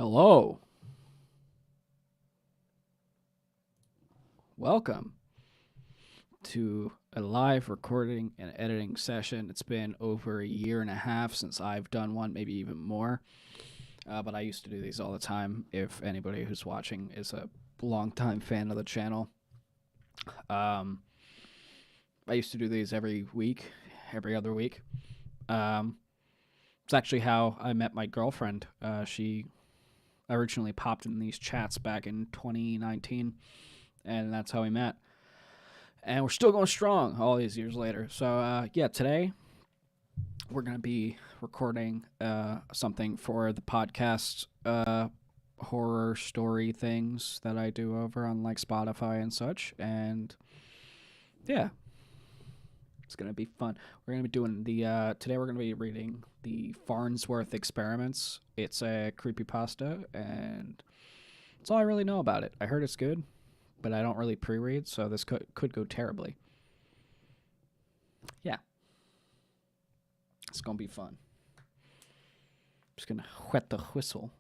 Hello. Welcome to a live recording and editing session. It's been over a year and a half since I've done one, maybe even more. But I used to do these all the time. If anybody who's watching is a longtime fan of the channel, I used to do these every week, every other week. It's actually how I met my girlfriend. She originally popped in these chats back in 2019, and that's how we met. And we're still going strong all these years later. So, today we're going to be recording something for the podcast horror story things that I do over on like Spotify and such. And yeah, it's going to be fun. We're going to be doing today we're going to be reading the Farnsworth Experiments. It's a creepypasta, and that's all I really know about it. I heard it's good, but I don't really pre-read, so this could go terribly. Yeah. It's going to be fun. Just going to wet the whistle.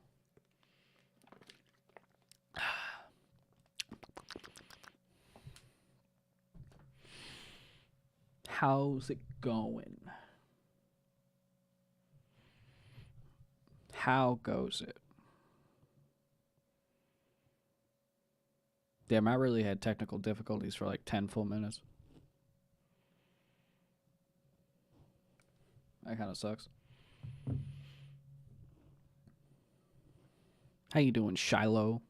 How's it going? How goes it? Damn, I really had technical difficulties for like 10 full minutes. That kind of sucks. How you doing, Shiloh?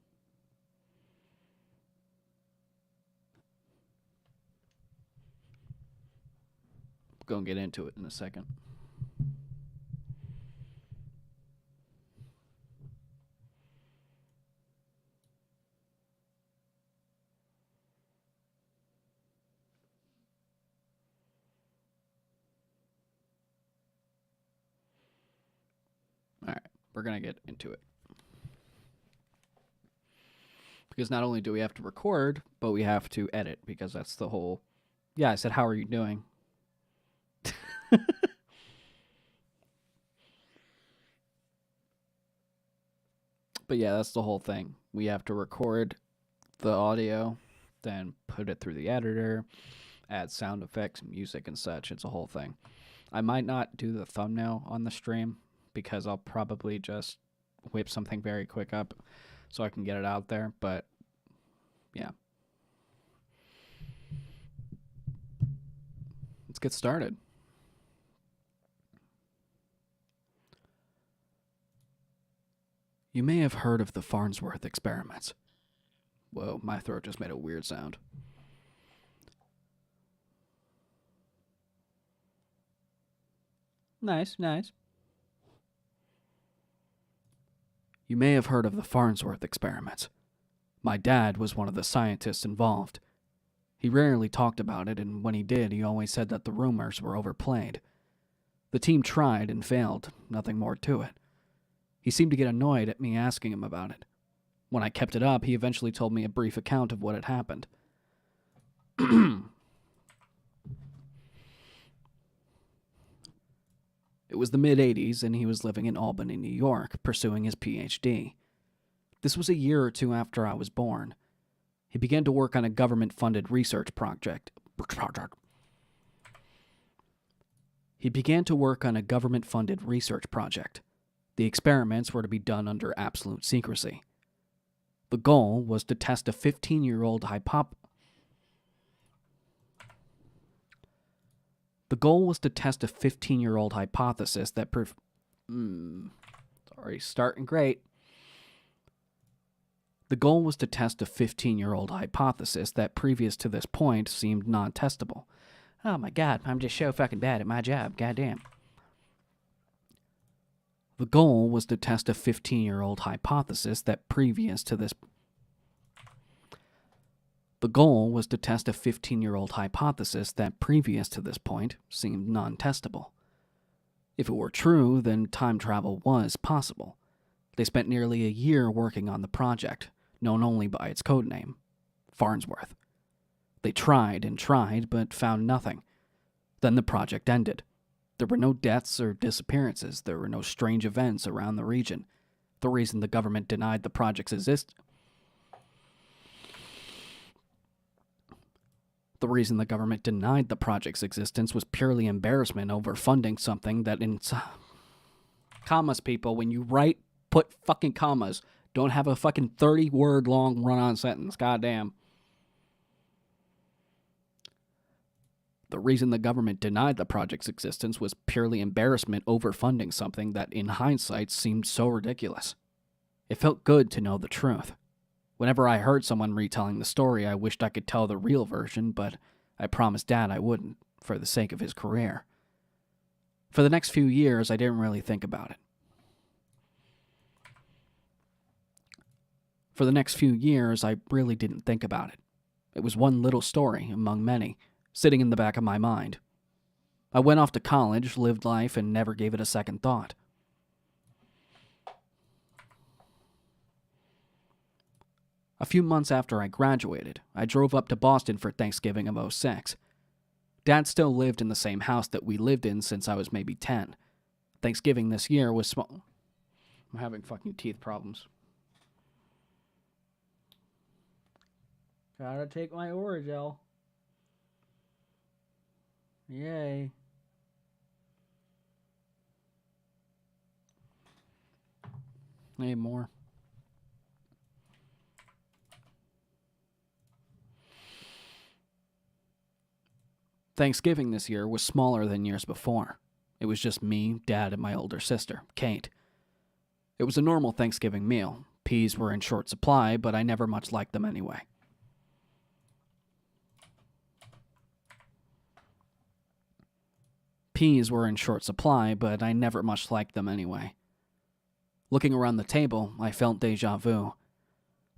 Go and get into it in a second. All right, we're going to get into it. Because not only do we have to record, but we have to edit, because that's the whole... Yeah, I said, how are you doing? But yeah, that's the whole thing. We have to record the audio, then put it through the editor, add sound effects, music, and such. It's a whole thing. I might not do the thumbnail on the stream, because I'll probably just whip something very quick up so I can get it out there. But yeah, let's get started. You may have heard of the Farnsworth experiments. Whoa, my throat just made a weird sound. Nice, nice. You may have heard of the Farnsworth experiments. My dad was one of the scientists involved. He rarely talked about it, and when he did, he always said that the rumors were overplayed. The team tried and failed, nothing more to it. He seemed to get annoyed at me asking him about it. When I kept it up, he eventually told me a brief account of what had happened. It was the mid-'80s, and he was living in Albany, New York, pursuing his PhD. This was a year or two after I was born. He began to work on a government-funded research project. The experiments were to be done under absolute secrecy. The goal was to test a 15-year-old hypothesis that starting great. The goal was to test a 15-year-old hypothesis that previous to this point seemed non-testable. Oh my god, I'm just so fucking bad at my job, goddamn. The goal was to test a 15-year-old hypothesis that previous to this point seemed non-testable. If it were true, then time travel was possible. They spent nearly a year working on the project, known only by its codename, Farnsworth. They tried and tried, but found nothing. Then the project ended. There were no deaths or disappearances. There were no strange events around the region. The reason the government denied the project's existence was purely embarrassment over funding something that in commas, people, when you write, put fucking commas. Don't have a fucking 30-word long run-on sentence. Goddamn. The reason the government denied the project's existence was purely embarrassment over funding something that, in hindsight, seemed so ridiculous. It felt good to know the truth. Whenever I heard someone retelling the story, I wished I could tell the real version, but I promised Dad I wouldn't, for the sake of his career. For the next few years, I didn't really think about it. It was one little story among many, sitting in the back of my mind. I went off to college, lived life, and never gave it a second thought. A few months after I graduated, I drove up to Boston for Thanksgiving of '06. Dad still lived in the same house that we lived in since I was maybe 10. Thanksgiving this year was small. I'm having fucking teeth problems. Gotta take my Orajel. Yay. Need more. Thanksgiving this year was smaller than years before. It was just me, Dad, and my older sister, Kate. It was a normal Thanksgiving meal. Peas were in short supply, but I never much liked them anyway. Looking around the table, I felt deja vu.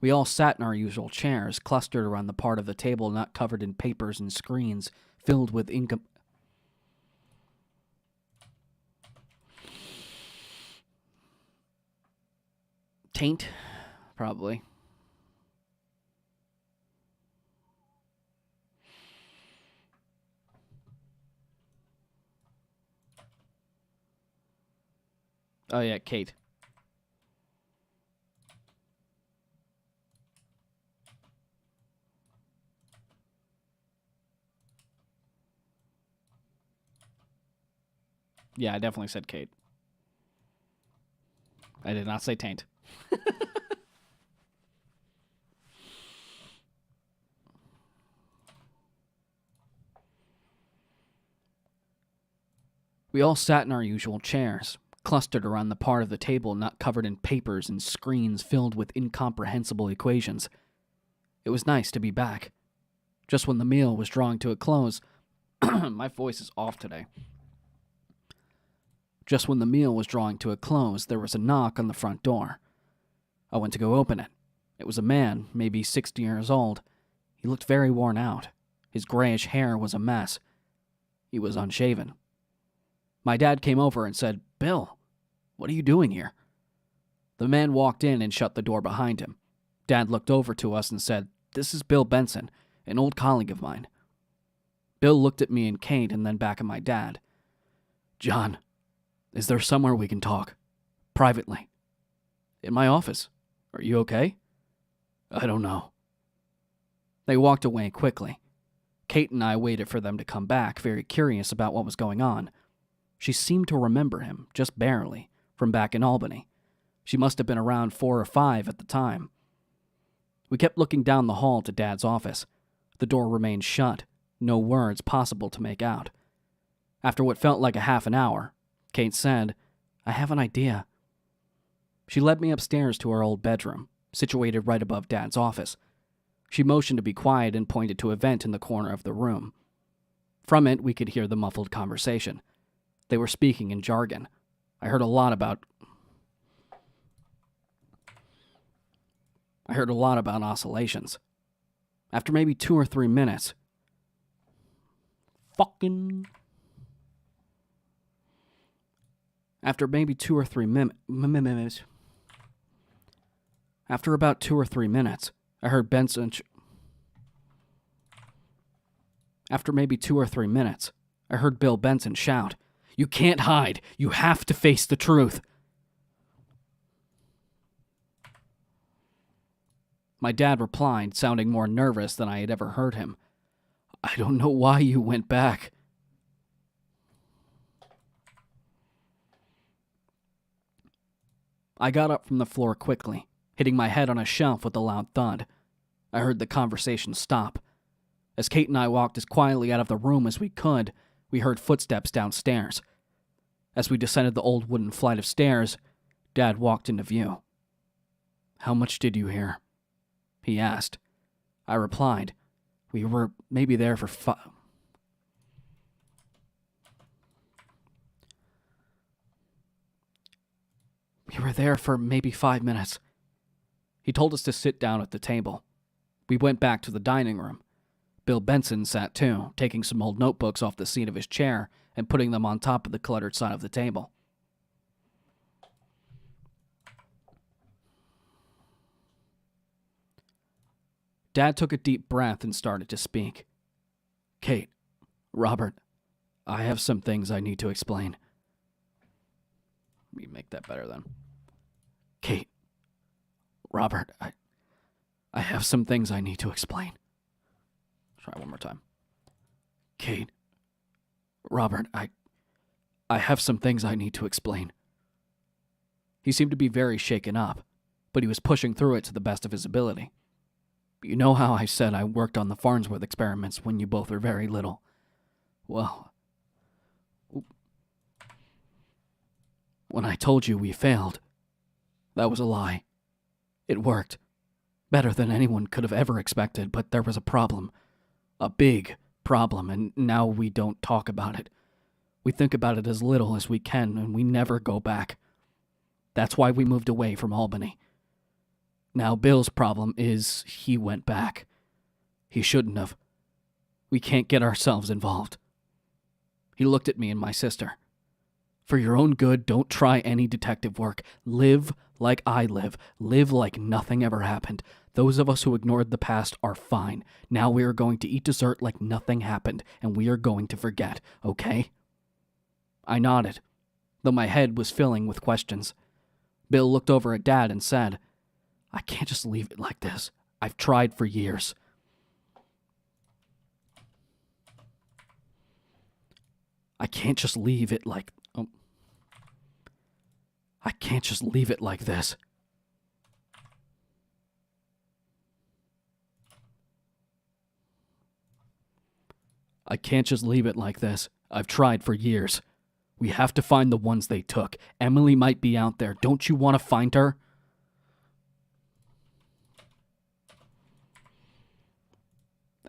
We all sat in our usual chairs, clustered around the part of the table not covered in papers and screens, filled with taint, probably. Oh yeah, Kate. Yeah, I definitely said Kate. I did not say taint. We all sat in our usual chairs, clustered around the part of the table not covered in papers and screens filled with incomprehensible equations. It was nice to be back. Just when the meal was drawing to a close, my voice is off today. Just when the meal was drawing to a close, there was a knock on the front door. I went to go open it. It was a man, maybe 60 years old. He looked very worn out. His grayish hair was a mess. He was unshaven. My dad came over and said, "Bill, what are you doing here?" The man walked in and shut the door behind him. Dad looked over to us and said, "This is Bill Benson, an old colleague of mine." Bill looked at me and Kate and then back at my dad. "John, is there somewhere we can talk? Privately?" "In my office. Are you okay?" "I don't know." They walked away quickly. Kate and I waited for them to come back, very curious about what was going on. She seemed to remember him, just barely, from back in Albany. She must have been around 4 or 5 at the time. We kept looking down the hall to Dad's office. The door remained shut, no words possible to make out. After what felt like a half an hour, Kate said, "I have an idea." She led me upstairs to our old bedroom, situated right above Dad's office. She motioned to be quiet and pointed to a vent in the corner of the room. From it, we could hear the muffled conversation. They were speaking in jargon. I heard a lot about oscillations. After maybe 2 or 3 minutes, After about 2 or 3 minutes, I heard Bill Benson shout, "You can't hide. You have to face the truth." My dad replied, sounding more nervous than I had ever heard him. I don't know why you went back. I got up from the floor quickly, hitting my head on a shelf with a loud thud. I heard the conversation stop. As Kate and I walked as quietly out of the room as we could, we heard footsteps downstairs. As we descended the old wooden flight of stairs, Dad walked into view. How much did you hear? He asked. I replied, we were maybe there for We were there for maybe 5 minutes. He told us to sit down at the table. We went back to the dining room. Bill Benson sat too, taking some old notebooks off the seat of his chair and putting them on top of the cluttered side of the table. Dad took a deep breath and started to speak. Kate, Robert, I have some things I need to explain. Let me make that better then. Kate, Robert, I have some things I need to explain. Try one more time. Kate, Robert, I have some things I need to explain. He seemed to be very shaken up, but he was pushing through it to the best of his ability. You know how I said I worked on the Farnsworth experiments when you both were very little? Well, when I told you we failed, that was a lie. It worked. Better than anyone could have ever expected, but there was a problem. A big problem, and now we don't talk about it. We think about it as little as we can, and we never go back. That's why we moved away from Albany. Now Bill's problem is he went back. He shouldn't have. We can't get ourselves involved. He looked at me and my sister. For your own good, don't try any detective work. Live like I live. Live like nothing ever happened. Those of us who ignored the past are fine. Now we are going to eat dessert like nothing happened, and we are going to forget, okay? I nodded, though my head was filling with questions. Bill looked over at Dad and said, I can't just leave it like this. I've tried for years. I can't just leave it like... I can't just leave it like this. I can't just leave it like this. I've tried for years. We have to find the ones they took. Emily might be out there. Don't you want to find her?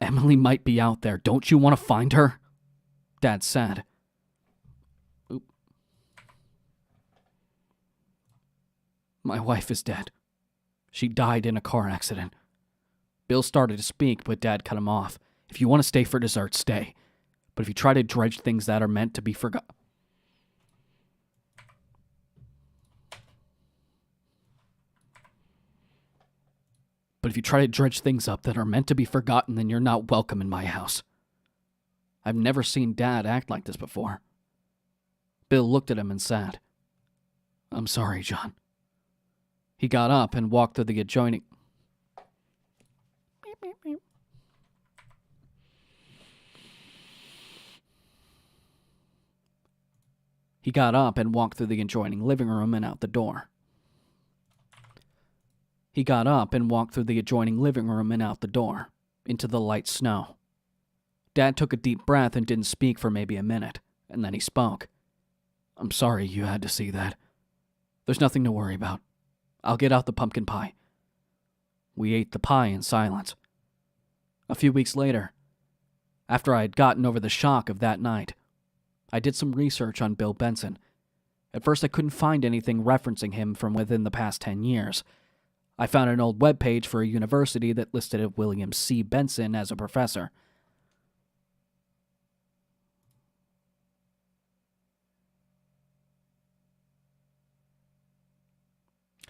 Emily might be out there. Don't you want to find her? Dad said. Oop. My wife is dead. She died in a car accident. Bill started to speak, but Dad cut him off. If you want to stay for dessert, stay. But if you try to dredge things that are meant to be forgotten... But if you try to dredge things up that are meant to be forgotten, then you're not welcome in my house. I've never seen Dad act like this before. Bill looked at him and said, I'm sorry, John. He got up and walked through the adjoining... He got up and walked through the adjoining living room and out the door. He got up and walked through the adjoining living room and out the door, into the light snow. Dad took a deep breath and didn't speak for maybe a minute, and then he spoke. I'm sorry you had to see that. There's nothing to worry about. I'll get out the pumpkin pie. We ate the pie in silence. A few weeks later, after I had gotten over the shock of that night, I did some research on Bill Benson. At first I couldn't find anything referencing him from within the past 10 years. I found an old webpage for a university that listed William C. Benson as a professor.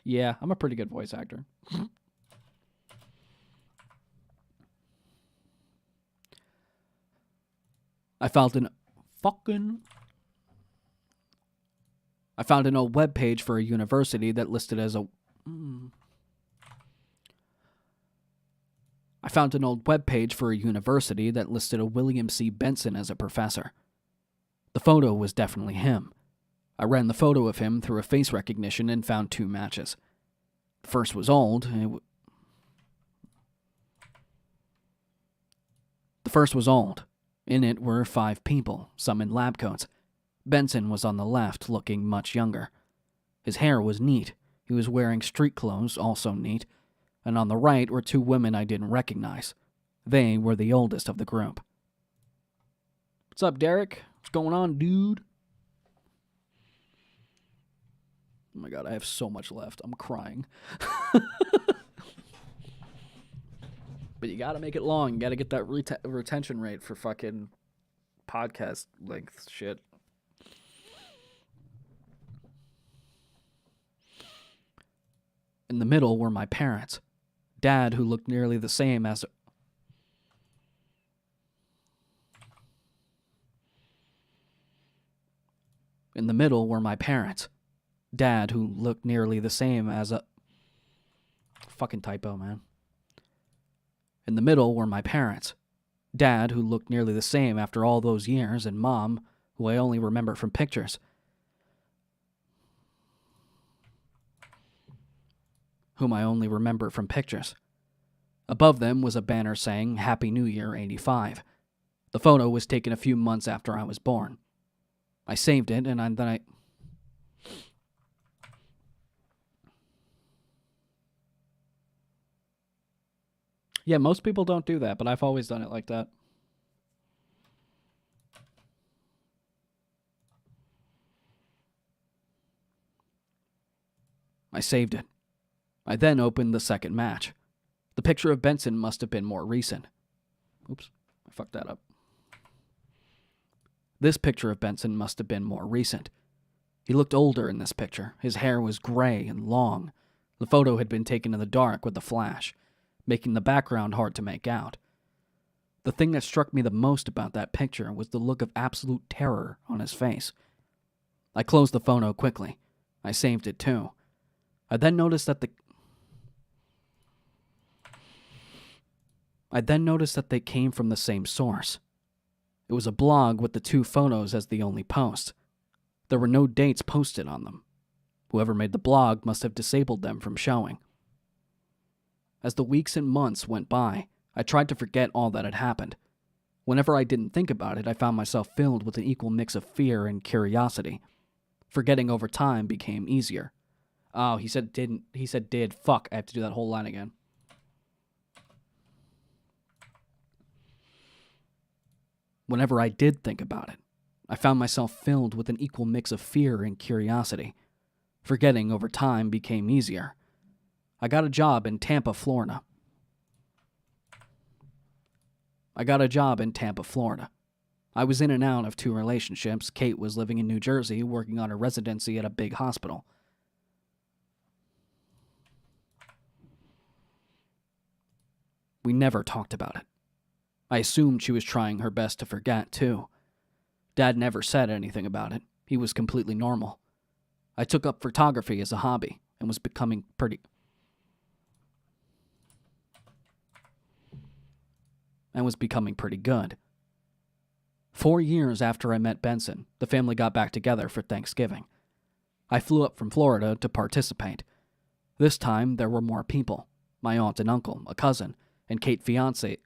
Yeah, I'm a pretty good voice actor. I found an old webpage for a university that listed as a... I found an old webpage for a university that listed a William C. Benson as a professor. The photo was definitely him. I ran the photo of him through a face recognition and found 2 matches. The first was old. In it were 5 people, some in lab coats. Benson was on the left, looking much younger. His hair was neat. He was wearing street clothes, also neat. And on the right were 2 women I didn't recognize. They were the oldest of the group. What's up, Derek? What's going on, dude? Oh my god, I have so much left. I'm crying. But you gotta make it long. You gotta get that retention rate for fucking podcast length shit. In the middle were my parents. Dad, who looked nearly the same as... In the middle were my parents. Dad, who looked nearly the same as a... Fucking typo, man. In the middle were my parents. Dad, who looked nearly the same after all those years, and Mom, who I only remember from pictures. Above them was a banner saying, Happy New Year, 85. The photo was taken a few months after I was born. I saved it, and then I... Yeah, most people don't do that, but I've always done it like that. I saved it. I then opened the second match. The picture of Benson must have been more recent. Oops, I fucked that up. This picture of Benson must have been more recent. He looked older in this picture. His hair was gray and long. The photo had been taken in the dark with a flash, making the background hard to make out. The thing that struck me the most about that picture was the look of absolute terror on his face. I closed the photo quickly. I saved it too. I then noticed that they came from the same source. It was a blog with the 2 photos as the only post. There were no dates posted on them. Whoever made the blog must have disabled them from showing. As the weeks and months went by, I tried to forget all that had happened. Whenever I didn't think about it, I found myself filled with an equal mix of fear and curiosity. Forgetting over time became easier. Oh, he said didn't. He said did. Fuck, I have to do that whole line again. Whenever I did think about it, I found myself filled with an equal mix of fear and curiosity. Forgetting over time became easier. I got a job in Tampa, Florida. I was in and out of 2 relationships. Kate was living in New Jersey, working on a residency at a big hospital. We never talked about it. I assumed she was trying her best to forget, too. Dad never said anything about it. He was completely normal. I took up photography as a hobby and was becoming pretty good. 4 years after I met Benson, the family got back together for Thanksgiving. I flew up from Florida to participate. This time, there were more people. My aunt and uncle, a cousin, and Kate's fiancé.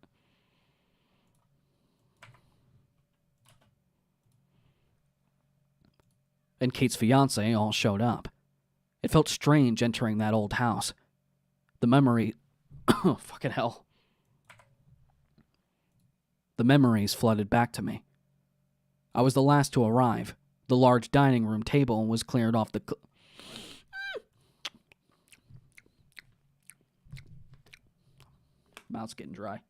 All showed up. It felt strange entering that old house. The memory... oh, fucking hell. The memories flooded back to me. I was the last to arrive. The large dining room table was cleared off the... Mouth's getting dry.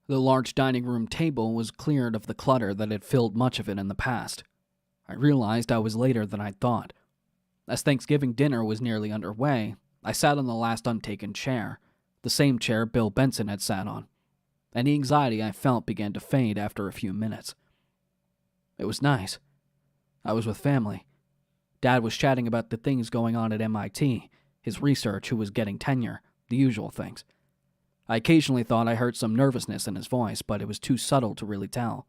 The large dining room table was cleared of the clutter that had filled much of it in the past. I realized I was later than I thought. As Thanksgiving dinner was nearly underway, I sat on the last untaken chair, the same chair Bill Benson had sat on. Any anxiety I felt began to fade after a few minutes. It was nice. I was with family. Dad was chatting about the things going on at MIT, his research, who was getting tenure, the usual things. I occasionally thought I heard some nervousness in his voice, but it was too subtle to really tell.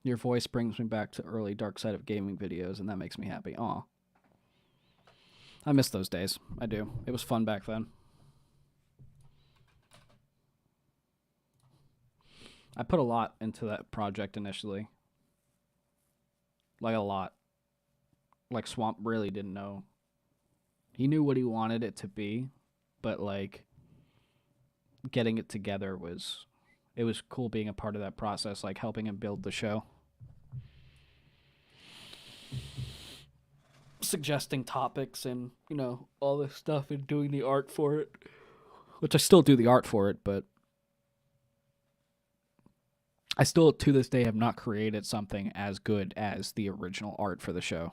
Your voice brings me back to early Dark Side of Gaming videos, and that makes me happy. Aw. I miss those days. I do. It was fun back then. I put a lot into that project initially. Like, a lot. Like, Swamp really didn't know. He knew what he wanted it to be, but, like, getting it together was... It was cool being a part of that process, like, helping him build the show. Suggesting topics and, you know, all this stuff and doing the art for it. Which I still do the art for it, but I still, to this day, have not created something as good as the original art for the show.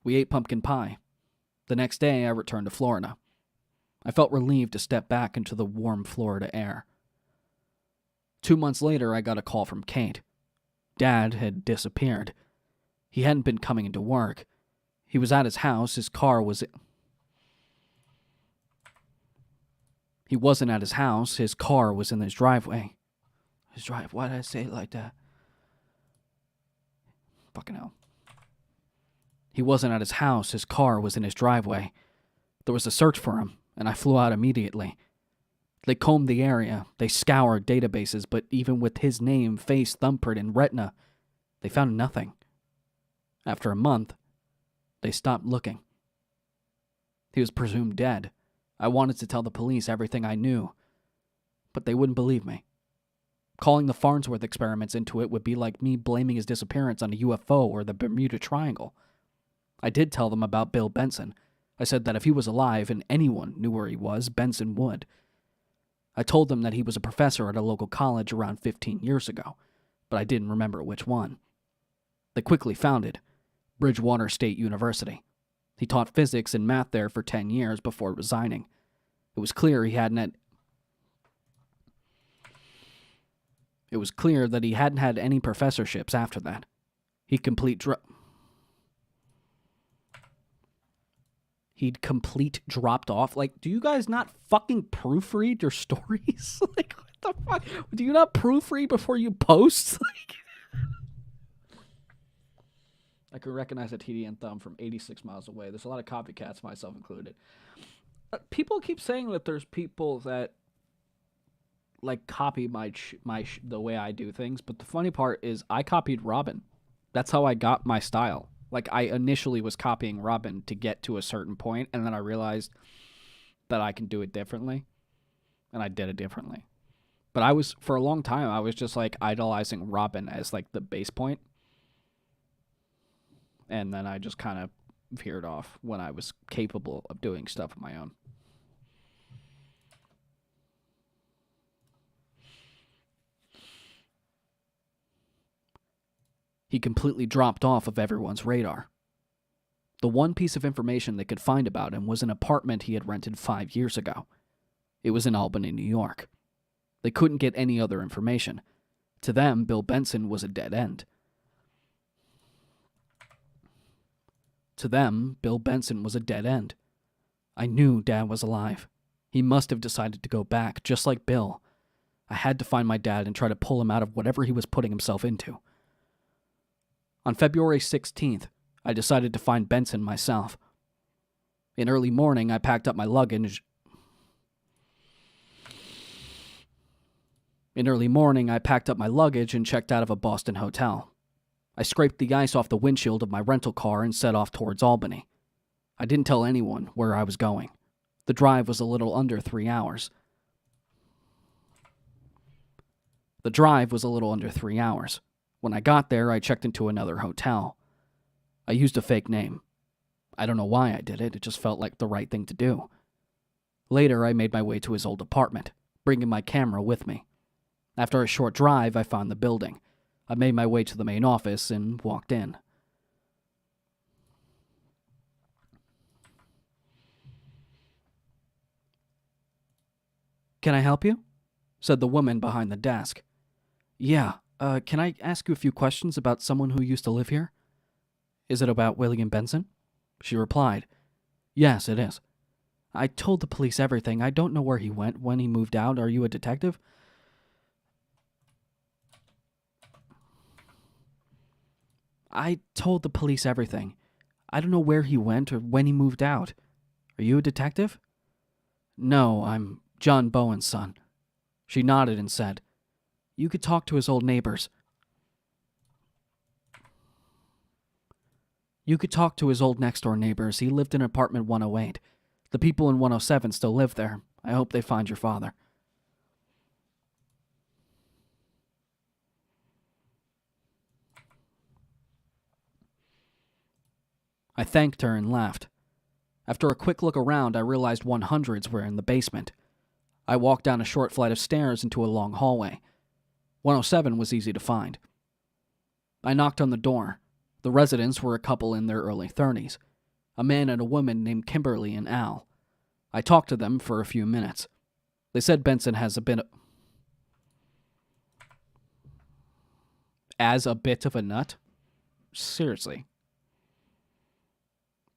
We ate pumpkin pie. The next day, I returned to Florida. I felt relieved to step back into the warm Florida air. 2 months later, I got a call from Kate. Dad had disappeared. He hadn't been coming into work. He was at his house. His car was... He wasn't at his house. His car was in his driveway. His drive... Why did I say it like that? Fucking hell. He wasn't at his house. His car was in his driveway. There was a search for him, and I flew out immediately. They combed the area. They scoured databases, but even with his name, face, thumbprint, and retina, they found nothing. After a month, they stopped looking. He was presumed dead. I wanted to tell the police everything I knew, but they wouldn't believe me. Calling the Farnsworth experiments into it would be like me blaming his disappearance on a UFO or the Bermuda Triangle. I did tell them about Bill Benson. I said that if he was alive and anyone knew where he was, Benson would. I told them that he was a professor at a local college around 15 years ago, but I didn't remember which one. They quickly found it, Bridgewater State University. He taught physics and math there for 10 years before resigning. It was clear that he hadn't had any professorships after that. He'd dropped off. Like, do you guys not fucking proofread your stories? Like, what the fuck? Do you not proofread before you post? Like, I could recognize a TDN thumb from 86 miles away. There's a lot of copycats, myself included. People keep saying that there's people that like copy the way I do things, but the funny part is I copied Robin. That's how I got my style. Like, I initially was copying Robin to get to a certain point, and then I realized that I can do it differently, and I did it differently. But for a long time, I was just, like, idolizing Robin as, like, the base point. And then I just kind of veered off when I was capable of doing stuff of my own. He completely dropped off of everyone's radar. The one piece of information they could find about him was an apartment he had rented 5 years ago. It was in Albany, New York. They couldn't get any other information. To them, Bill Benson was a dead end. I knew Dad was alive. He must have decided to go back, just like Bill. I had to find my dad and try to pull him out of whatever he was putting himself into. On February 16th, I decided to find Benson myself. In early morning, I packed up my luggage. And checked out of a Boston hotel. I scraped the ice off the windshield of my rental car and set off towards Albany. I didn't tell anyone where I was going. The drive was a little under 3 hours. When I got there, I checked into another hotel. I used a fake name. I don't know why I did it. It just felt like the right thing to do. Later, I made my way to his old apartment, bringing my camera with me. After a short drive, I found the building. I made my way to the main office and walked in. "Can I help you?" said the woman behind the desk. "Yeah, can I ask you a few questions about someone who used to live here?" "Is it about William Benson?" She replied. "Yes, it is. I told the police everything. I don't know where he went, when he moved out. Are you a detective?" "I told the police everything. I don't know where he went or when he moved out. Are you a detective?" "No, I'm John Bowen's son." She nodded and said, "You could talk to his old neighbors." "You could talk to his old next-door neighbors. He lived in apartment 108. The people in 107 still live there. I hope they find your father." I thanked her and left. After a quick look around, I realized 100s were in the basement. I walked down a short flight of stairs into a long hallway. 107 was easy to find. I knocked on the door. The residents were a couple in their early 30s, a man and a woman named Kimberly and Al. I talked to them for a few minutes. They said Benson has a bit of a nut? Seriously.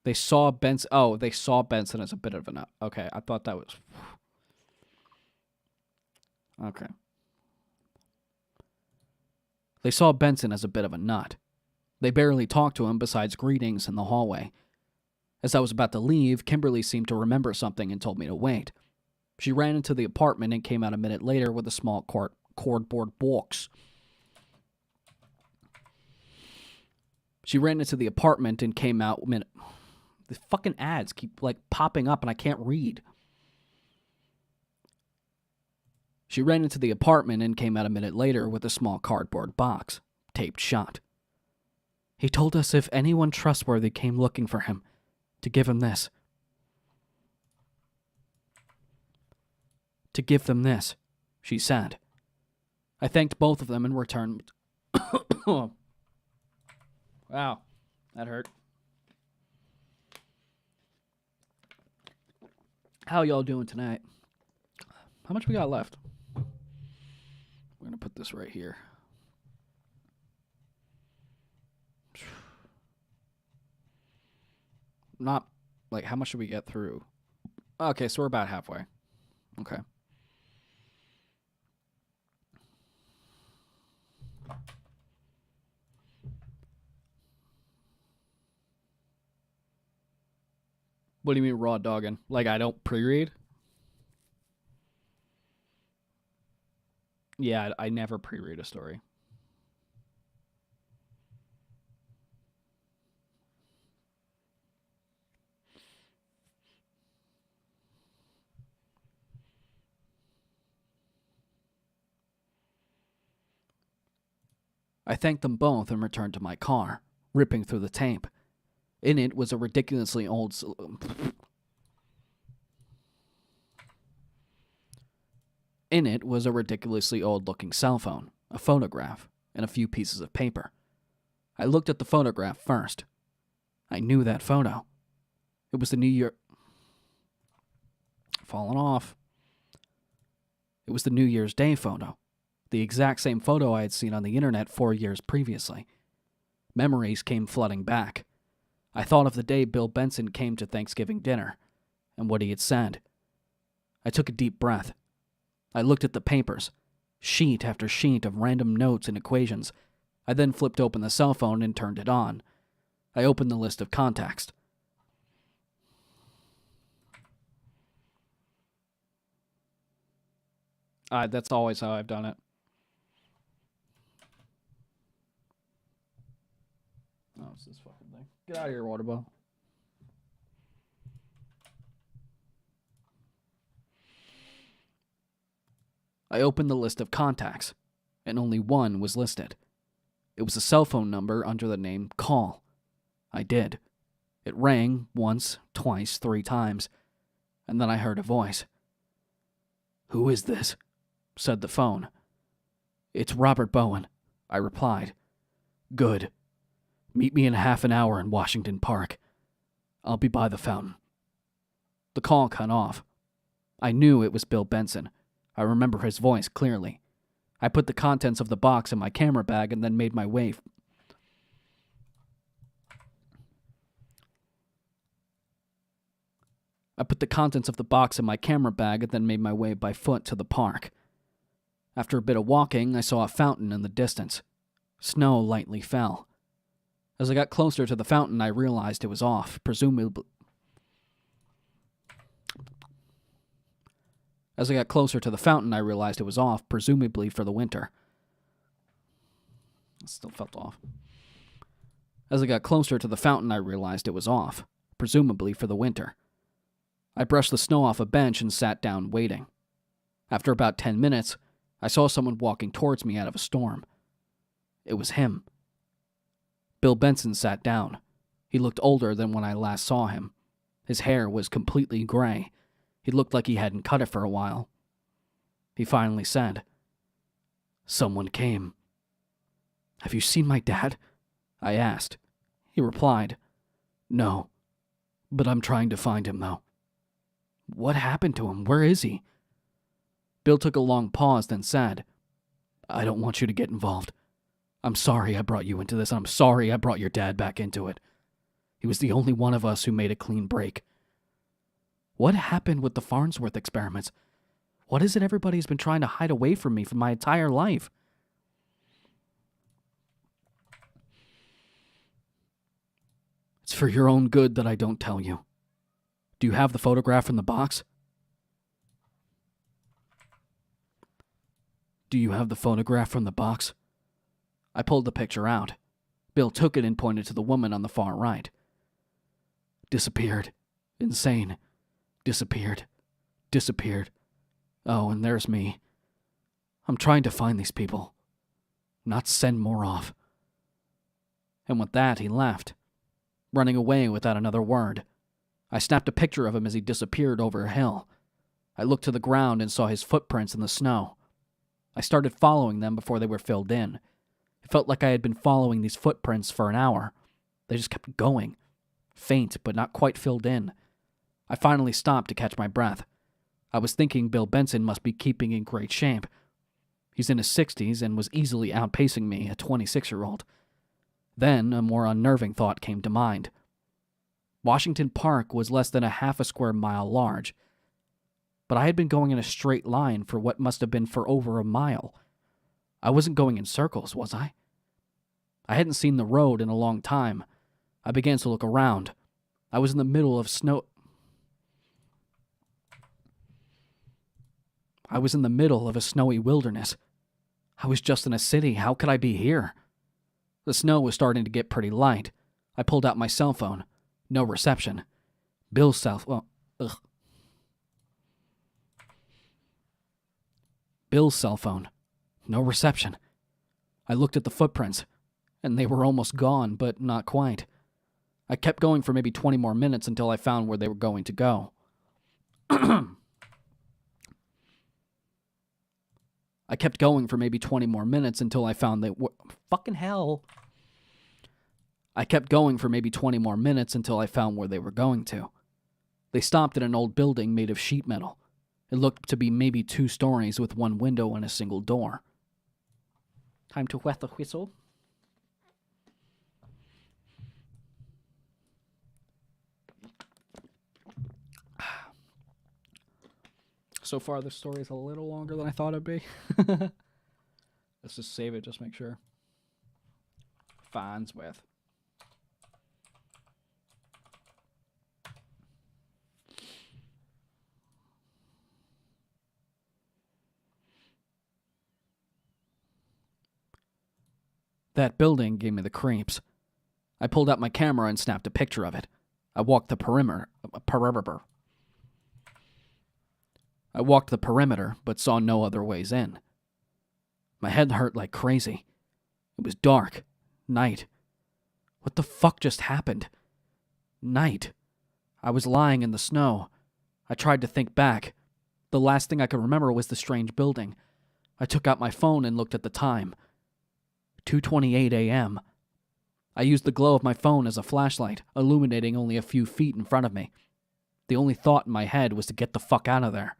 They saw Benson as a bit of a nut. Okay, I thought that was... Okay. They saw Benson as a bit of a nut. They barely talked to him besides greetings in the hallway. As I was about to leave, Kimberly seemed to remember something and told me to wait. She ran into the apartment and came out a minute later with a small cardboard box. The fucking ads keep, popping up and I can't read. She ran into the apartment and came out a minute later with a small cardboard box, taped shut. "He told us if anyone trustworthy came looking for him, to give him this. To give them this," she said. I thanked both of them and returned. Wow, that hurt. How y'all doing tonight? How much we got left? We're going to put this right here. Not, how much should we get through? Okay, so we're about halfway. Okay. What do you mean raw dogging? I don't pre-read? Yeah, I never pre-read a story. I thanked them both and returned to my car, ripping through the tape. In it was a ridiculously old... In it was a ridiculously old-looking cell phone, a phonograph, and a few pieces of paper. I looked at the phonograph first. I knew that photo. It was the New Year... Falling off. It was the New Year's Day photo. The exact same photo I had seen on the internet 4 years previously. Memories came flooding back. I thought of the day Bill Benson came to Thanksgiving dinner, and what he had said. I took a deep breath. I looked at the papers, sheet after sheet of random notes and equations. I then flipped open the cell phone and turned it on. I opened the list of contacts. That's always how I've done it. Oh, it's this fucking thing. Get out of here, water bottle. I opened the list of contacts, and only one was listed. It was a cell phone number under the name Call. I did. It rang once, twice, 3 times. And then I heard a voice. "Who is this?" said the phone. "It's Robert Bowen," I replied. "Good. Meet me in half an hour in Washington Park. I'll be by the fountain." The call cut off. I knew it was Bill Benson. I remember his voice clearly. I put the contents of the box in my camera bag and then made my way. I put the contents of the box in my camera bag and then made my way by foot to the park. After a bit of walking, I saw a fountain in the distance. Snow lightly fell. As I got closer to the fountain, I realized it was off, presumably for the winter. It still felt off. As I got closer to the fountain, I realized it was off, presumably for the winter. I brushed the snow off a bench and sat down waiting. After about 10 minutes, I saw someone walking towards me out of a storm. It was him. Bill Benson sat down. He looked older than when I last saw him. His hair was completely gray. He looked like he hadn't cut it for a while. He finally said, "Someone came." "Have you seen my dad?" I asked. He replied, "No, but I'm trying to find him, though." "What happened to him? Where is he?" Bill took a long pause, then said, "I don't want you to get involved. I'm sorry I brought you into this, and I'm sorry I brought your dad back into it. He was the only one of us who made a clean break." "What happened with the Farnsworth experiments? What is it everybody's been trying to hide away from me for my entire life?" "It's for your own good that I don't tell you. Do you have the photograph from the box?" "Do you have the photograph from the box?" I pulled the picture out. Bill took it and pointed to the woman on the far right. "Disappeared. Insane. Disappeared. Disappeared. Oh, and there's me. I'm trying to find these people. Not send more off." And with that, he left, running away without another word. I snapped a picture of him as he disappeared over a hill. I looked to the ground and saw his footprints in the snow. I started following them before they were filled in. It felt like I had been following these footprints for an hour. They just kept going, faint but not quite filled in. I finally stopped to catch my breath. I was thinking Bill Benson must be keeping in great shape. He's in his 60s and was easily outpacing me, a 26-year-old. Then a more unnerving thought came to mind. Washington Park was less than a half a square mile large, but I had been going in a straight line for what must have been for over a mile. I wasn't going in circles, was I? I hadn't seen the road in a long time. I began to look around. I was in the middle of a snowy wilderness. I was just in a city. How could I be here? The snow was starting to get pretty light. I pulled out my cell phone. No reception. Bill's cell phone. Bill's cell phone. No reception. I looked at the footprints, and they were almost gone, but not quite. I kept going for maybe 20 more minutes until I found where they were going to go. Fucking hell. I kept going for maybe 20 more minutes until I found where they were going to. They stopped at an old building made of sheet metal. It looked to be maybe 2 stories with one window and a single door. Time to wet the whistle. So far, this story is a little longer than I thought it'd be. Let's just save it, just make sure. Farnsworth. That building gave me the creeps. I pulled out my camera and snapped a picture of it. I walked the perimeter, but saw no other ways in. My head hurt like crazy. It was dark. Night. What the fuck just happened? Night. I was lying in the snow. I tried to think back. The last thing I could remember was the strange building. I took out my phone and looked at the time. 2:28 a.m. I used the glow of my phone as a flashlight, illuminating only a few feet in front of me. The only thought in my head was to get the fuck out of there.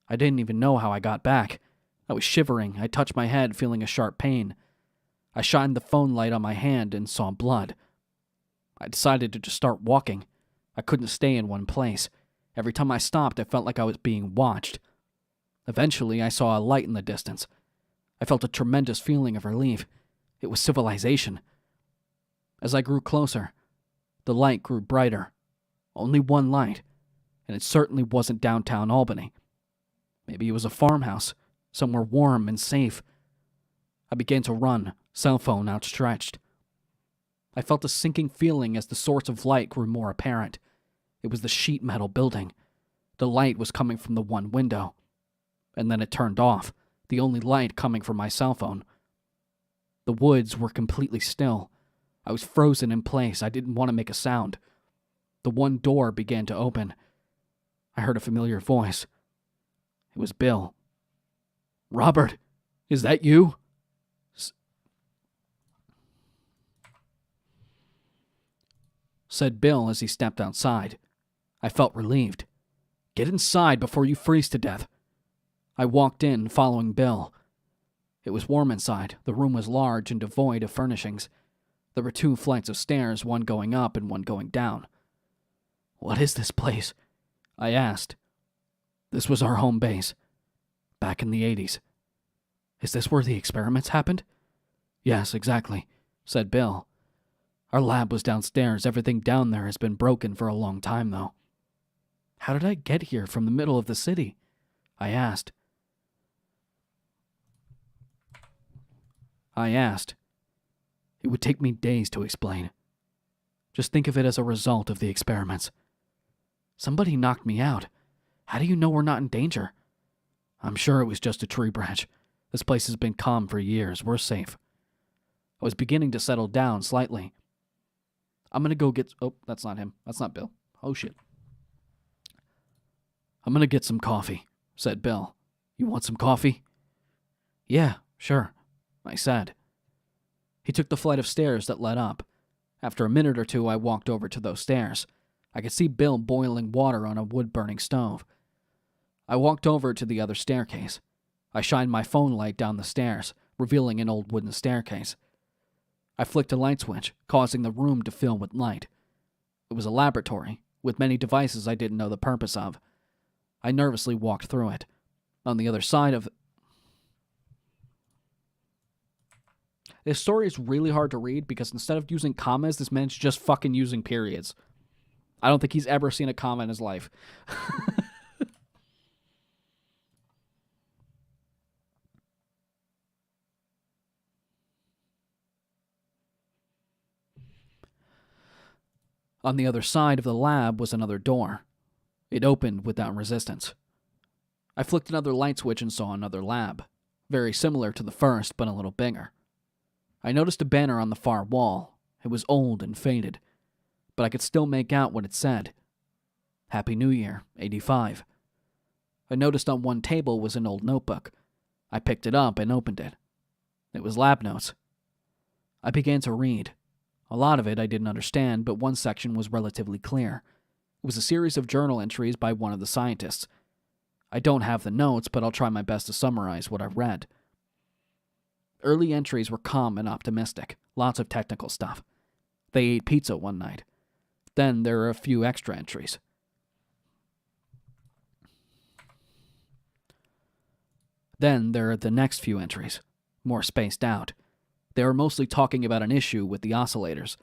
I didn't even know how I got back. I was shivering. I touched my head, feeling a sharp pain. I shined the phone light on my hand and saw blood. I decided to just start walking. I couldn't stay in one place. Every time I stopped, I felt like I was being watched. Eventually, I saw a light in the distance. I felt a tremendous feeling of relief. It was civilization. As I grew closer, the light grew brighter. Only one light, and it certainly wasn't downtown Albany. Maybe it was a farmhouse, somewhere warm and safe. I began to run, cell phone outstretched. I felt a sinking feeling as the source of light grew more apparent. It was the sheet metal building. The light was coming from the one window. And then it turned off, the only light coming from my cell phone. The woods were completely still. I was frozen in place. I didn't want to make a sound. The one door began to open. I heard a familiar voice. It was Bill. "Robert, is that you?" Said Bill as he stepped outside. I felt relieved. "Get inside before you freeze to death." I walked in, following Bill. It was warm inside. The room was large and devoid of furnishings. There were 2 flights of stairs, one going up and one going down. "What is this place?" I asked. "This was our home base, back in the 80s. "Is this where the experiments happened?" "Yes, exactly," said Bill. "Our lab was downstairs. Everything down there has been broken for a long time, though." "How did I get here from the middle of the city?" I asked. It would take me days to explain. Just think of it as a result of the experiments. "Somebody knocked me out. How do you know we're not in danger?" "I'm sure it was just a tree branch. This place has been calm for years. We're safe." I was beginning to settle down slightly. "I'm gonna go get..." Oh, that's not him. That's not Bill. Oh, shit. "I'm gonna get some coffee," said Bill. "You want some coffee?" "Yeah, sure," I said. He took the flight of stairs that led up. After a minute or two, I walked over to those stairs. I could see Bill boiling water on a wood-burning stove. I walked over to the other staircase. I shined my phone light down the stairs, revealing an old wooden staircase. I flicked a light switch, causing the room to fill with light. It was a laboratory, with many devices I didn't know the purpose of. I nervously walked through it. On the other side of... This story is really hard to read because instead of using commas, this man's just fucking using periods. I don't think he's ever seen a comma in his life. On the other side of the lab was another door. It opened without resistance. I flicked another light switch and saw another lab, very similar to the first but a little bigger. I noticed a banner on the far wall. It was old and faded, but I could still make out what it said. "Happy New Year, 85. I noticed on one table was an old notebook. I picked it up and opened it. It was lab notes. I began to read. A lot of it I didn't understand, but one section was relatively clear. It was a series of journal entries by one of the scientists. I don't have the notes, but I'll try my best to summarize what I read. Early entries were calm and optimistic, lots of technical stuff. They ate pizza one night. Then there are a few extra entries. Then there are the next few entries, more spaced out. They were mostly talking about an issue with the oscillators.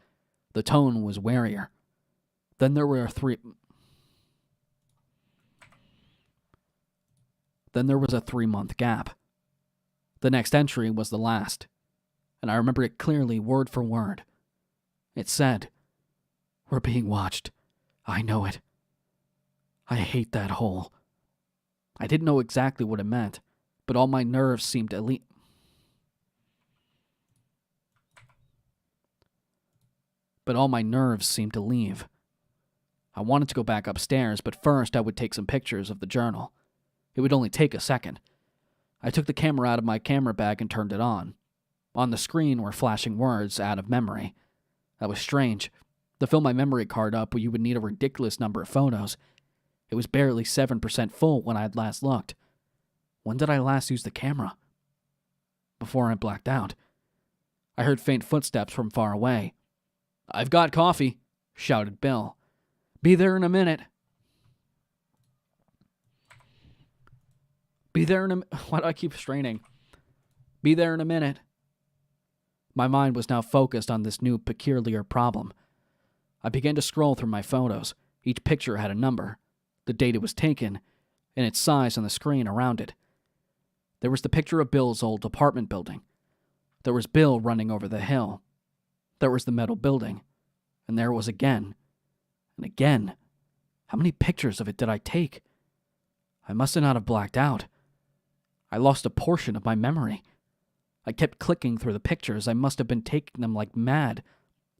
The tone was warier. Then there were Then there was a 3-month gap. The next entry was the last, and I remember it clearly, word for word. It said, "We're being watched. I know it. I hate that hole." I didn't know exactly what it meant, but all my nerves seemed to leave. I wanted to go back upstairs, but first I would take some pictures of the journal. It would only take a second. I took the camera out of my camera bag and turned it on. On the screen were flashing words, "out of memory." That was strange. To fill my memory card up, you would need a ridiculous number of photos. It was barely 7% full when I had last looked. When did I last use the camera? Before I blacked out. I heard faint footsteps from far away. "I've got coffee," shouted Bill. "Be there in a minute." Why do I keep straining? "Be there in a minute." My mind was now focused on this new peculiar problem. I began to scroll through my photos. Each picture had a number, the date it was taken, and its size on the screen around it. There was the picture of Bill's old apartment building. There was Bill running over the hill. There was the metal building. And there it was again. And again. How many pictures of it did I take? I must not have blacked out. I lost a portion of my memory. I kept clicking through the pictures. I must have been taking them like mad.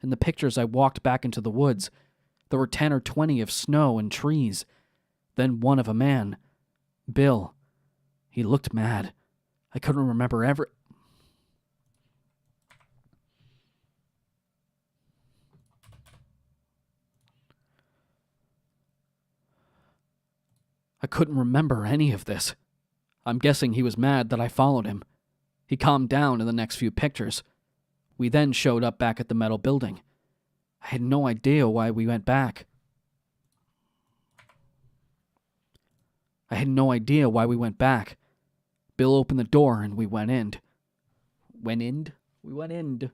In the pictures, I walked back into the woods. There were 10 or 20 of snow and trees. Then one of a man. Bill. He looked mad. I couldn't remember I couldn't remember any of this. I'm guessing he was mad that I followed him. He calmed down in the next few pictures. We then showed up back at the metal building. I had no idea why we went back. Bill opened the door and we went in. We went in.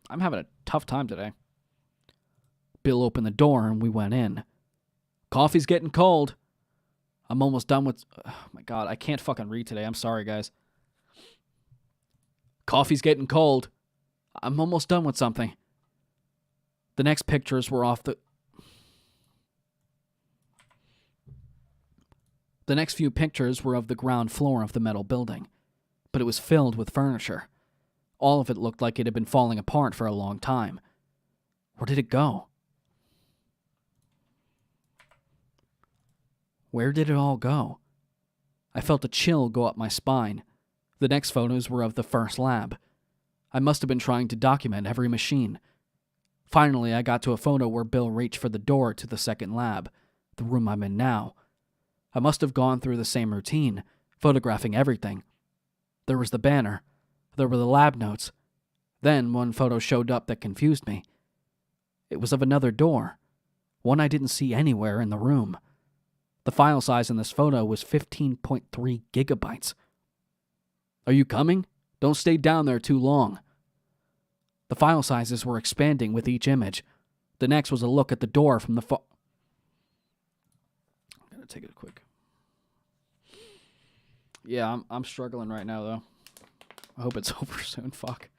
I'm having a tough time today. Bill opened the door and we went in. "Coffee's getting cold." I'm almost done with... Oh my god, I can't fucking read today. I'm sorry, guys. "Coffee's getting cold. I'm almost done with something." The next pictures were The next few pictures were of the ground floor of the metal building, but it was filled with furniture. All of it looked like it had been falling apart for a long time. Where did it go? Where did it all go? I felt a chill go up my spine. The next photos were of the first lab. I must have been trying to document every machine. Finally, I got to a photo where Bill reached for the door to the second lab, the room I'm in now. I must have gone through the same routine, photographing everything. There was the banner. There were the lab notes. Then one photo showed up that confused me. It was of another door, one I didn't see anywhere in the room. The file size in this photo was 15.3 gigabytes. "Are you coming? Don't stay down there too long." The file sizes were expanding with each image. The next was a look at the door from the I'm gonna take it quick. Yeah, I'm struggling right now, though. I hope it's over soon. Fuck.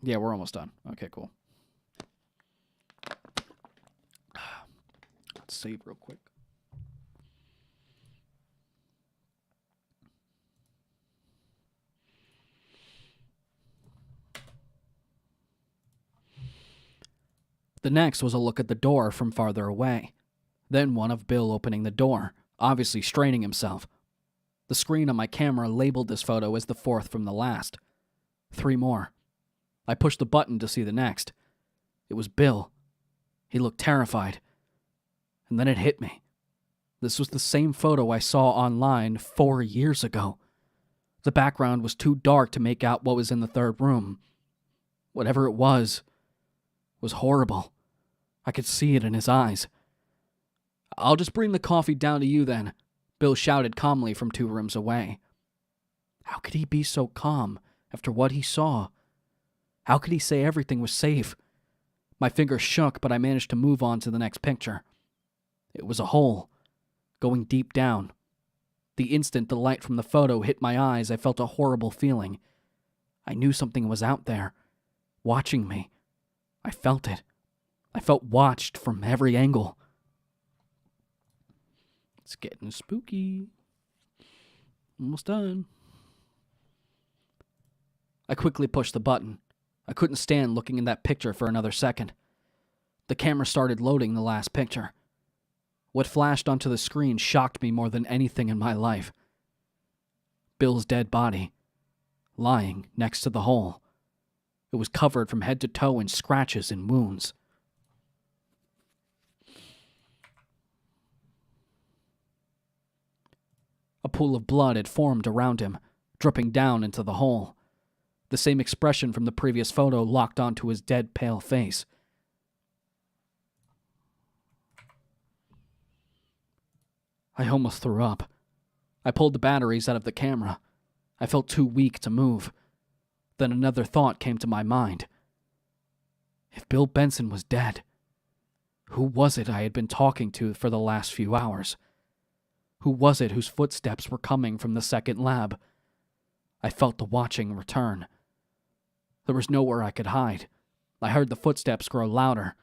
Yeah, we're almost done. Okay, cool. Let's save real quick. The next was a look at the door from farther away. Then one of Bill opening the door, obviously straining himself. The screen on my camera labeled this photo as the fourth from the last. 3 more. I pushed the button to see the next. It was Bill. He looked terrified. And then it hit me. This was the same photo I saw online 4 years ago. The background was too dark to make out what was in the third room. Whatever it was horrible. I could see it in his eyes. "I'll just bring the coffee down to you then," Bill shouted calmly from 2 rooms away. How could he be so calm after what he saw? How could he say everything was safe? My fingers shook, but I managed to move on to the next picture. It was a hole, going deep down. The instant the light from the photo hit my eyes, I felt a horrible feeling. I knew something was out there, watching me. I felt it. I felt watched from every angle. It's getting spooky. Almost done. I quickly pushed the button. I couldn't stand looking in that picture for another second. The camera started loading the last picture. What flashed onto the screen shocked me more than anything in my life. Bill's dead body, lying next to the hole. It was covered from head to toe in scratches and wounds. A pool of blood had formed around him, dripping down into the hole. The same expression from the previous photo locked onto his dead, pale face. I almost threw up. I pulled the batteries out of the camera. I felt too weak to move. Then another thought came to my mind. If Bill Benson was dead, who was it I had been talking to for the last few hours? Who was it whose footsteps were coming from the second lab? I felt the watching return. There was nowhere I could hide. I heard the footsteps grow louder.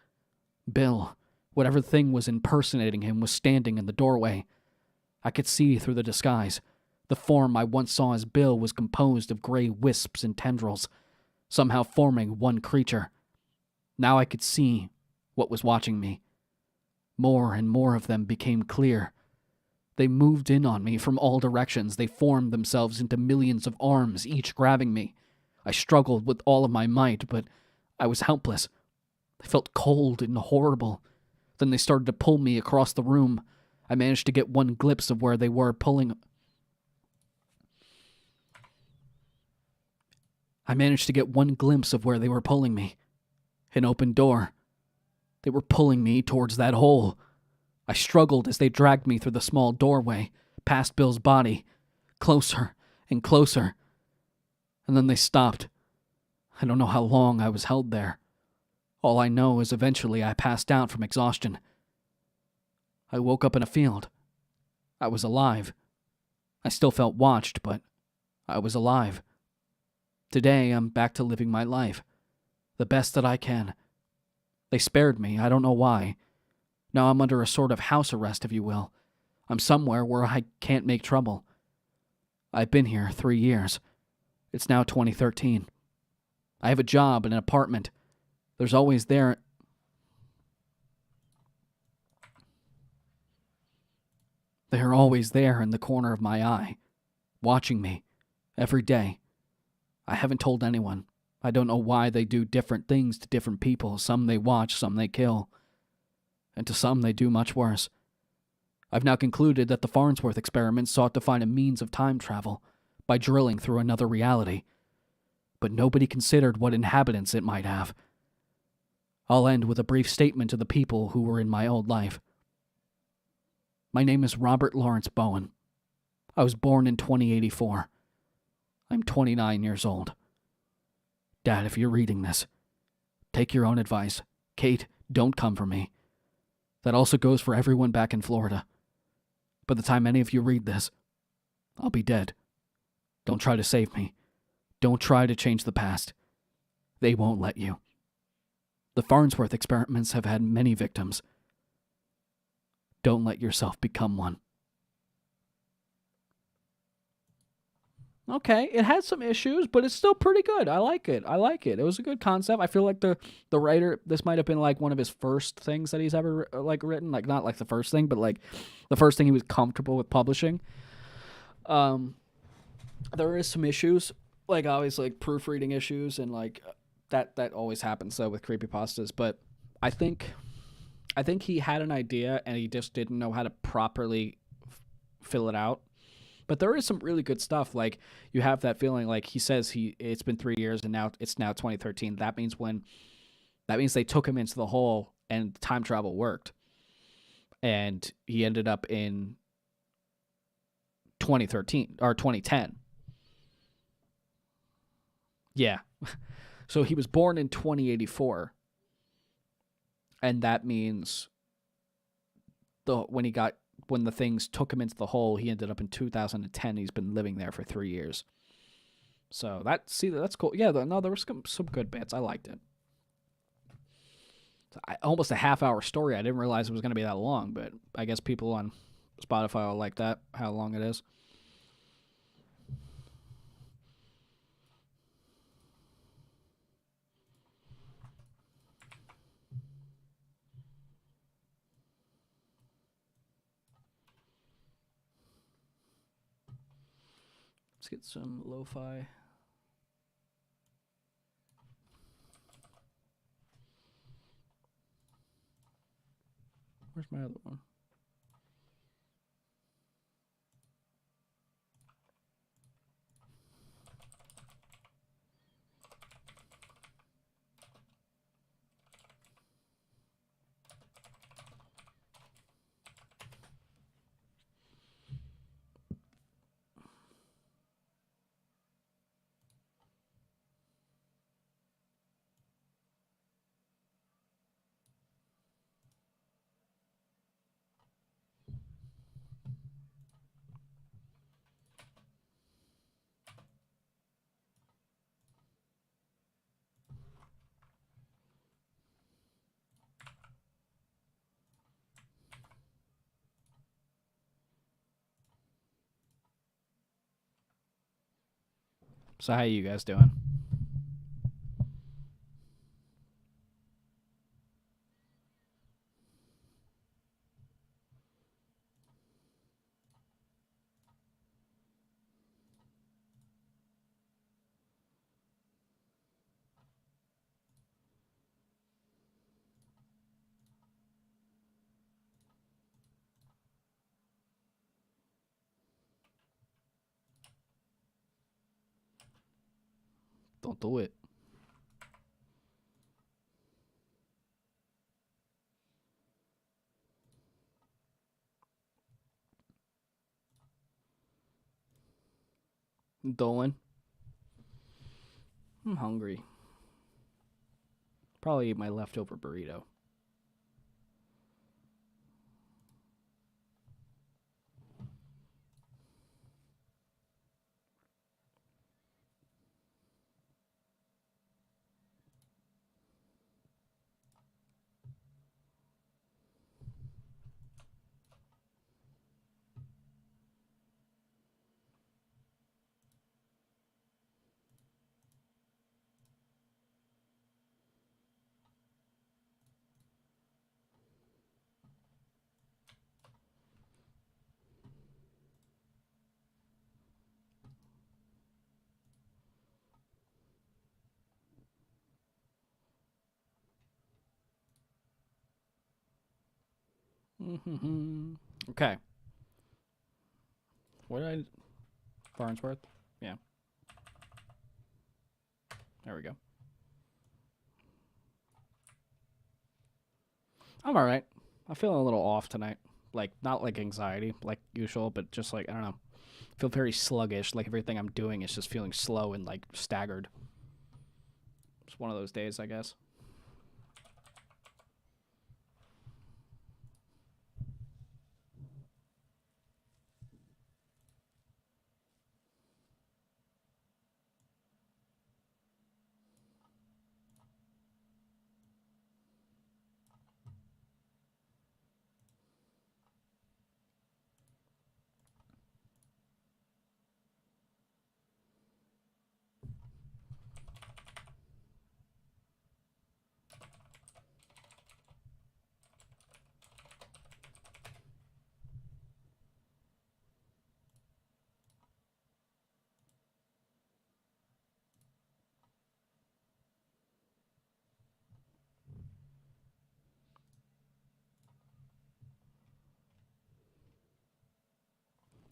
Bill, whatever thing was impersonating him, was standing in the doorway. I could see through the disguise. The form I once saw as Bill was composed of gray wisps and tendrils, somehow forming one creature. Now I could see what was watching me. More and more of them became clear. They moved in on me from all directions. They formed themselves into millions of arms, each grabbing me. I struggled with all of my might, but I was helpless. I felt cold and horrible. Then they started to pull me across the room. I managed to get one glimpse of where they were pulling. me. An open door. They were pulling me towards that hole. I struggled as they dragged me through the small doorway, past Bill's body, closer and closer. And then they stopped. I don't know how long I was held there. All I know is eventually I passed out from exhaustion. I woke up in a field. I was alive. I still felt watched, but I was alive. Today, I'm back to living my life, the best that I can. They spared me, I don't know why. Now I'm under a sort of house arrest, if you will. I'm somewhere where I can't make trouble. I've been here 3 years. It's now 2013. I have a job and an apartment. There's always there... They are always there in the corner of my eye, watching me, every day. I haven't told anyone. I don't know why they do different things to different people. Some they watch, some they kill. And to some they do much worse. I've now concluded that the Farnsworth experiment sought to find a means of time travel by drilling through another reality. But nobody considered what inhabitants it might have. I'll end with a brief statement to the people who were in my old life. My name is Robert Lawrence Bowen. I was born in 2084. I'm 29 years old. Dad, if you're reading this, take your own advice. Kate, don't come for me. That also goes for everyone back in Florida. By the time any of you read this, I'll be dead. Don't try to save me. Don't try to change the past. They won't let you. The Farnsworth experiments have had many victims. Don't let yourself become one. Okay, it had some issues, but it's still pretty good. I like it. It was a good concept. I feel like the writer, this might have been like one of his first things that he's ever like written. Like not like the first thing, but like the first thing he was comfortable with publishing. There is some issues, like always like proofreading issues and like that always happens though with creepypastas, but I think he had an idea and he just didn't know how to properly fill it out. But there is some really good stuff. Like you have that feeling, like he says it's been 3 years and now it's 2013. That means they took him into the hole and time travel worked. And he ended up in 2013 or 2010. Yeah. So he was born in 2084. And that means when the things took him into the hole, he ended up in 2010. He's been living there for 3 years. So that's cool. Yeah, there were some good bits. I liked it. Almost a half-hour story. I didn't realize it was going to be that long, but I guess people on Spotify will like that, how long it is. get some lo-fi. Where's my other one? So how you guys doing? Don't do it. Dolan. I'm hungry. Probably eat my leftover burrito. Okay. What did I... Farnsworth? Yeah. There we go. I'm all right. I'm feeling a little off tonight. Like, not like anxiety, like usual, but just like, I don't know. I feel very sluggish. Like everything I'm doing is just feeling slow and like staggered. It's one of those days, I guess.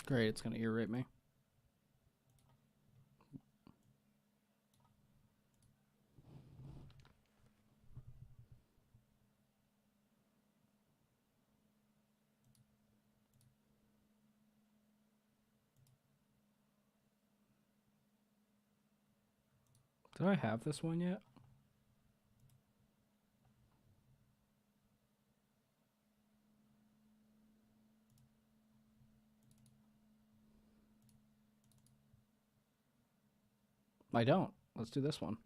Great, it's going to irritate me. Did I have this one yet? I don't. Let's do this one.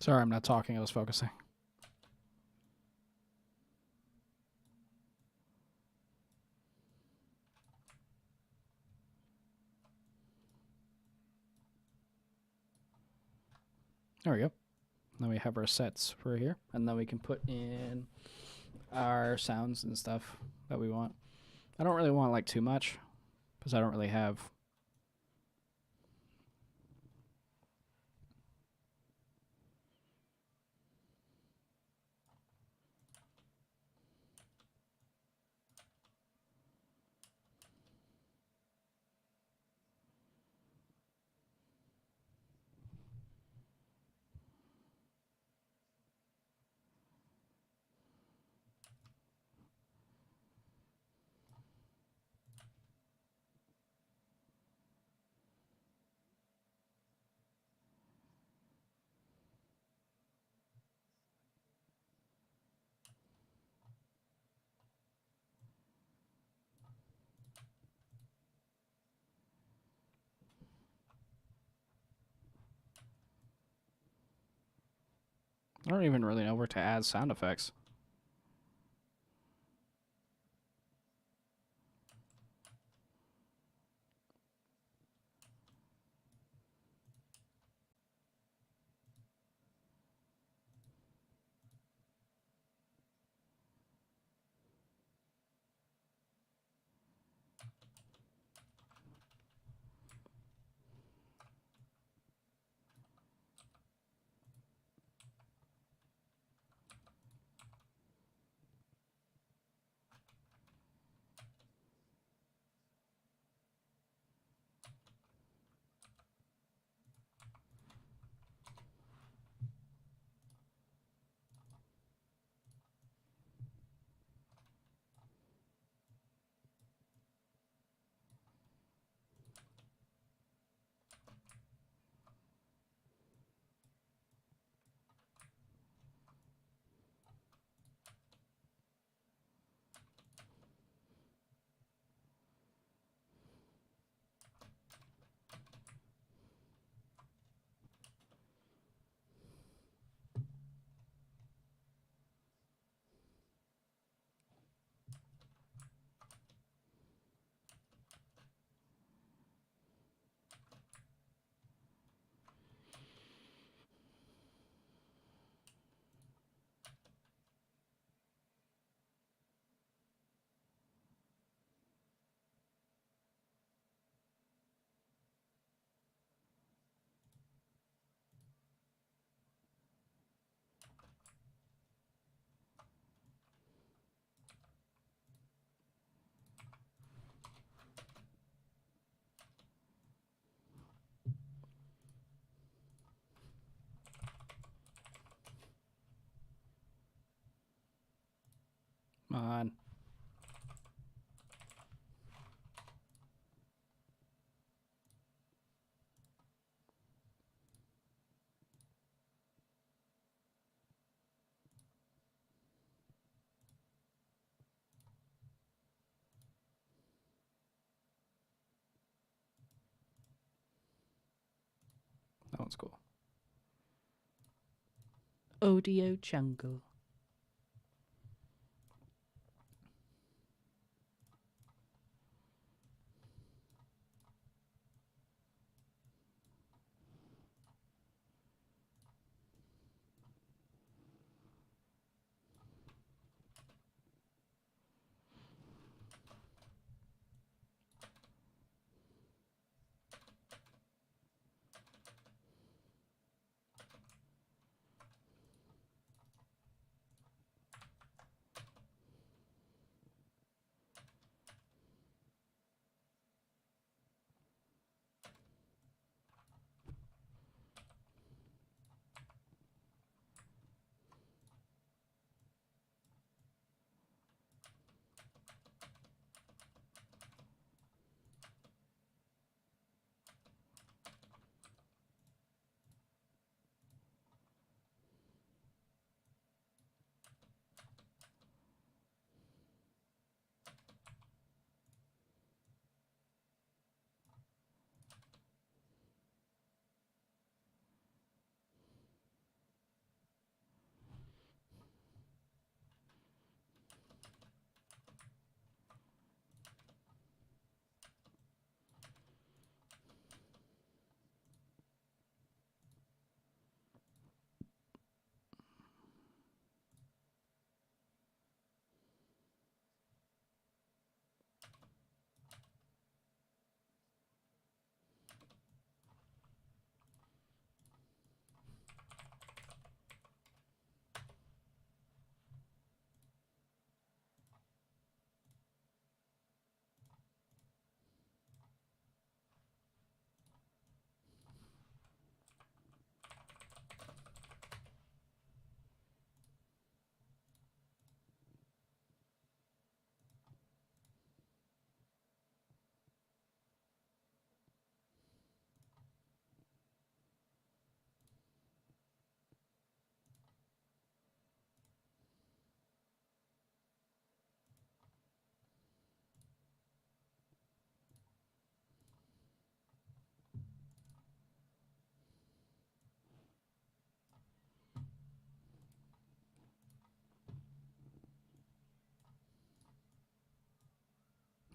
Sorry, I'm not talking. I was focusing. There we go. Then we have our sets for here, and then we can put in our sounds and stuff that we want. I don't really want like too much because I don't really have. I don't even really know where to add sound effects. Come on. That one's cool. Audio Jungle.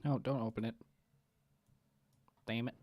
No, don't open it. Damn it.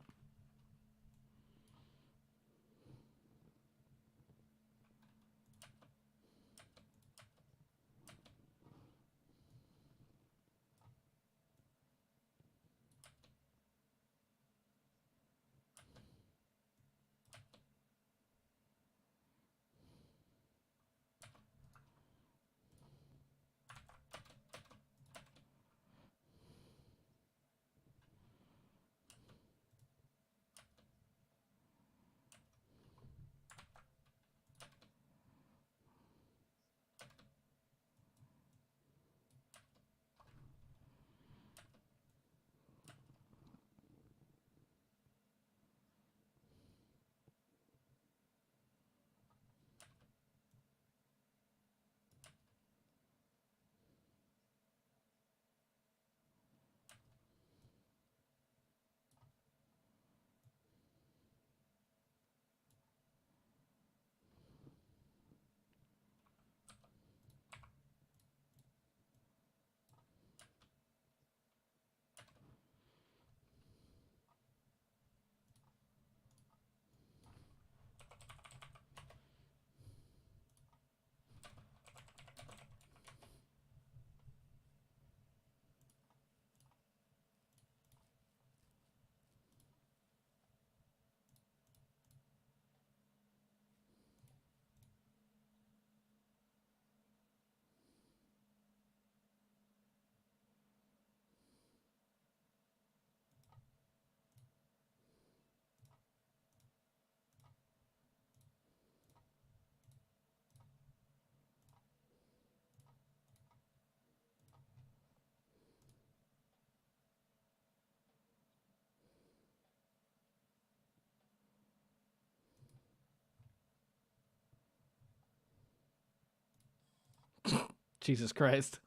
Jesus Christ.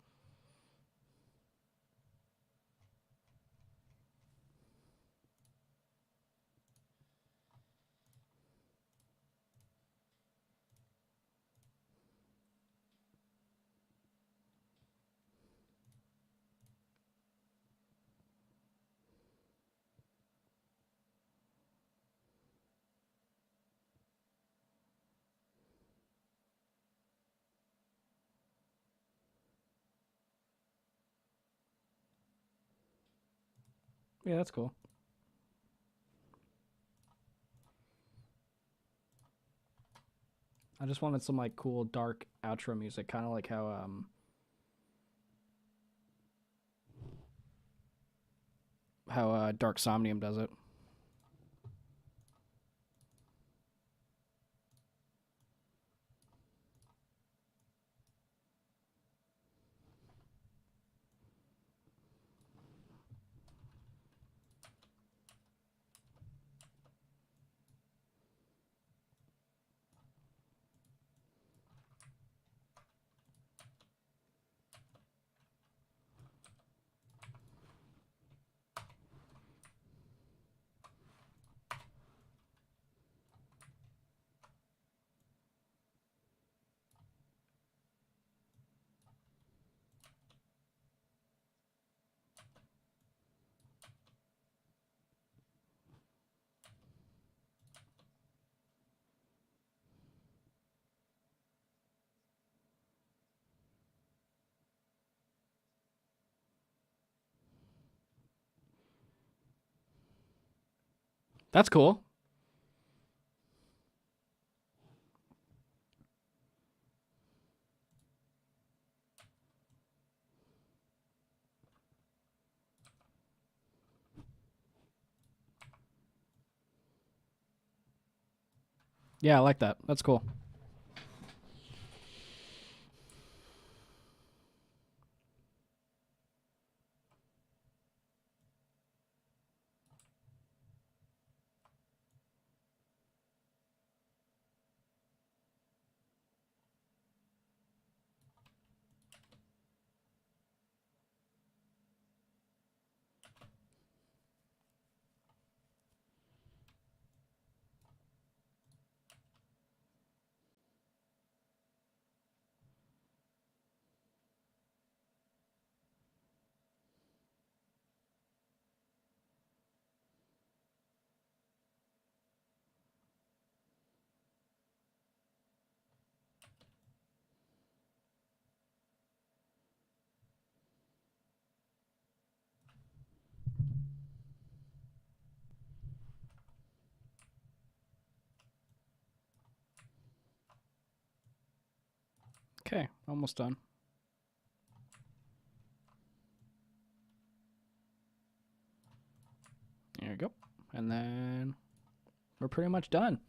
Yeah, that's cool. I just wanted some like cool dark outro music, kind of like how Dark Somnium does it. That's cool. Yeah, I like that. That's cool. Okay, almost done. There you go. And then we're pretty much done.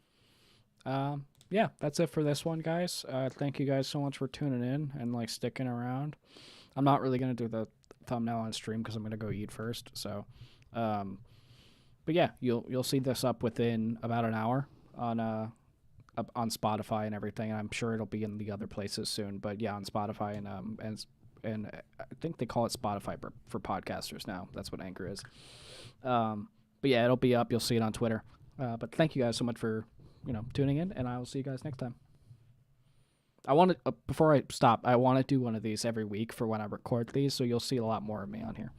Yeah, that's it for this one, guys. Thank you guys so much for tuning in and like sticking around. I'm not really gonna do the thumbnail on stream because I'm gonna go eat first. So, but yeah, you'll see this up within about an hour on Spotify and everything. I'm sure it'll be in the other places soon. But yeah, on Spotify and I think they call it Spotify for podcasters now. That's what Anchor is. But yeah, it'll be up. You'll see it on Twitter. But thank you guys so much for tuning in, and I will see you guys next time. I want to before I stop, I want to do one of these every week for when I record these, so you'll see a lot more of me on here.